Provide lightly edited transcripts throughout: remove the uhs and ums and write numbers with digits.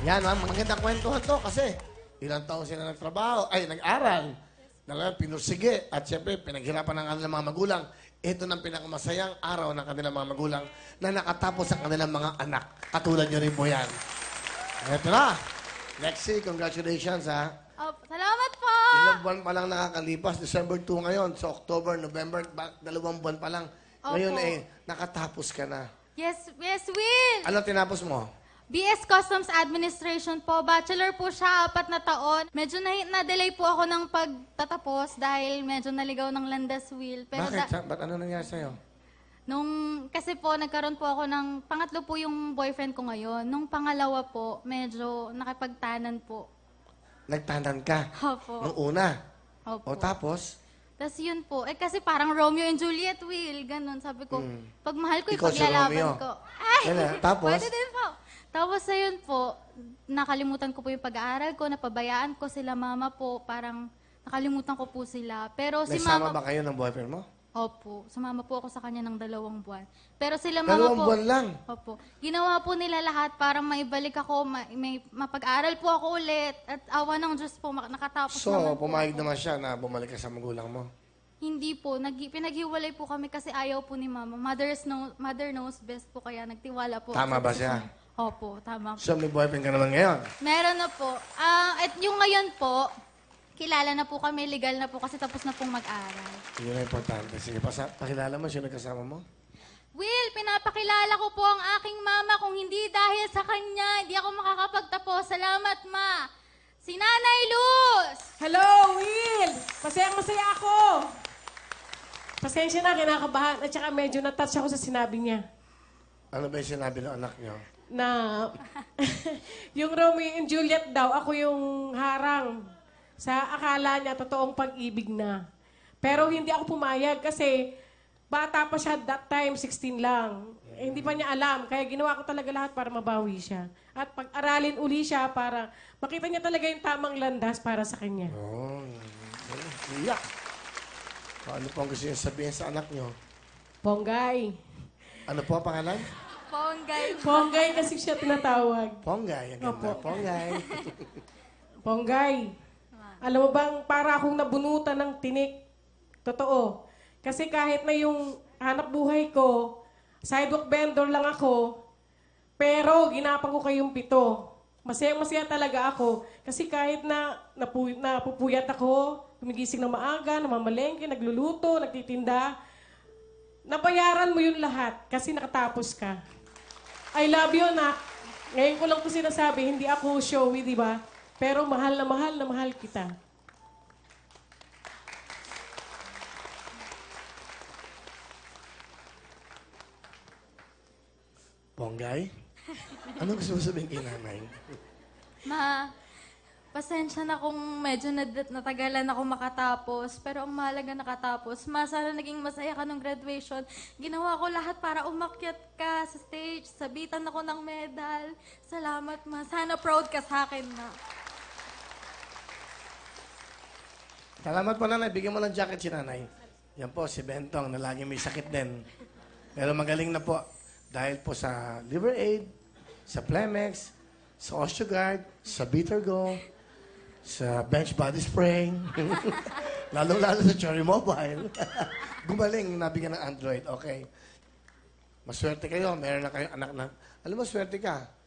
Yan, magandang kwentuhan to kasi ilang taon sila nagtrabaho, ay nag-aral, pinursige, at siyempre pinaghirapan ng kanilang mga magulang. Ito ng pinakamasayang araw ng kanilang mga magulang na nakatapos ang kanilang mga anak. Katulad nyo rin po yan. Ito na. Lexi, congratulations ha. Oh, salamat po! Ilang buwan pa lang nakakalipas. December 2 ngayon. So October, November, 2 buwan pa lang. Ngayon nakatapos ka na. Yes, Will! Ano tinapos mo? BS Customs Administration po. Bachelor po siya, 4 na taon. Medyo na-delay po ako ng pagtatapos dahil medyo naligaw ng landas, Will. Pero Bakit? Ba't ano nangyari sa'yo? Kasi po, nagkaroon po ako ng, pangatlo po yung boyfriend ko ngayon. Nung pangalawa po, medyo nakipagtanan po. Nagtanan ka? Opo. Nung una? Opo. O tapos? Tapos yun po, kasi parang Romeo and Juliet, Will. Ganun, sabi ko, pag mahal ko, Ikaw si ipaglalaban Romeo. ko. Ay! Tapos? Pwede din po. Tapos ayun po, nakalimutan ko po yung pag-aaral ko, napabayaan ko sila mama po, parang nakalimutan ko po sila. Pero si Nagsama mama... ba kayo ng boyfriend mo? Opo, sumama po ako sa kanya ng 2 buwan. Pero sila mama 2 po... buwan lang? Opo. Ginawa po nila lahat para maibalik ako, may mapag-aral po ako ulit. At awa ng Diyos po, nakatapos So, naman po pumayag ako. naman siya na bumalik ka sa magulang mo? Hindi po. Pinaghiwalay po kami kasi ayaw po ni mama. Mother knows best po, kaya nagtiwala po. Tama ako ba sa siya? Opo, tama po. So, may boyfriend ka naman ngayon? Meron na po. At yung ngayon po, kilala na po kami, legal na po kasi tapos na pong mag-aral. Yun ang importante. Sige, pakilala mo sino kasama mo? Will, pinapakilala ko po ang aking mama. Kung hindi dahil sa kanya, hindi ako makakapagtapos. Salamat, ma. Si Nanay Luz! Hello, Will! Masayang-masaya ako. Pasensya na, kinakabahan. At saka medyo na-touch ako sa sinabi niya. Ano ba yung sinabi ng anak niyo? Na yung Romeo and Juliet daw, ako yung harang. Sa akala niya, totoong pag-ibig na. Pero hindi ako pumayag kasi bata pa siya that time, 16 lang. Hindi pa niya alam. Kaya ginawa ko talaga lahat para mabawi siya. At pag-aralin uli siya para makita niya talaga yung tamang landas para sa kanya. Oh, iyak. Ano po ang gusto niyo sabihin sa anak niyo? Ponggay. Ano po ang pangalan? Ponggay. Ponggay kasi siya tinatawag. Ponggay. Ang ganda. Opo. Ponggay. Ponggay. Alam mo bang para akong nabunutan ng tinik? Totoo. Kasi kahit na yung hanap buhay ko, sidewalk vendor lang ako, pero ginapang ko kayong 7. Masayang-masaya talaga ako. Kasi kahit na napupuyat ako, gumigising ng maaga, namamalengke, nagluluto, nagtitinda, nabayaran mo yun lahat kasi nakatapos ka. I love you, anak. Ngayon ko lang ito sinasabi, hindi ako showy, di ba? Pero mahal na mahal kita. Ponggay? Ano gusto mo sabihin kay nanay? Ma, pasensya na kung medyo natagalan ako makatapos. Pero ang mahalaga nakatapos. Ma, sana naging masaya ka nung graduation. Ginawa ko lahat para umakyat ka sa stage. Sabitan ako ng medal. Salamat, ma. Sana proud ka sa akin, ma. Salamat po, nanay. Bigyan mo ng jacket si nanay. Yan po, si Bentong na lagi may sakit din. Pero magaling na po. Dahil po sa Liver Aid, sa Plemex, sa Osteogard, sa Bitter Go, sa Bench Body Spray, lalo-lalo sa Cherry Mobile. Gumaling, nabigyan ng Android. Okay. Maswerte kayo. Meron na kayo anak na. Alam mo, swerte ka.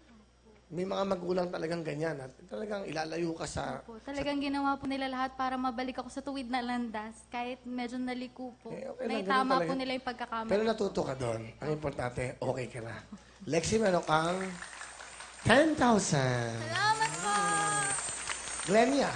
May mga magulang talagang ganyan. At talagang ilalayo ka sa... Po, talagang ginawa po nila lahat para mabalik ako sa tuwid na landas. Kahit medyo naliko po. Okay lang, ganun Naitama talaga. po nila yung pagkakamali. Pero natuto ka doon. Ang importante, okay ka na. Lexi, meron kang 10,000. Salamat po! Glenia.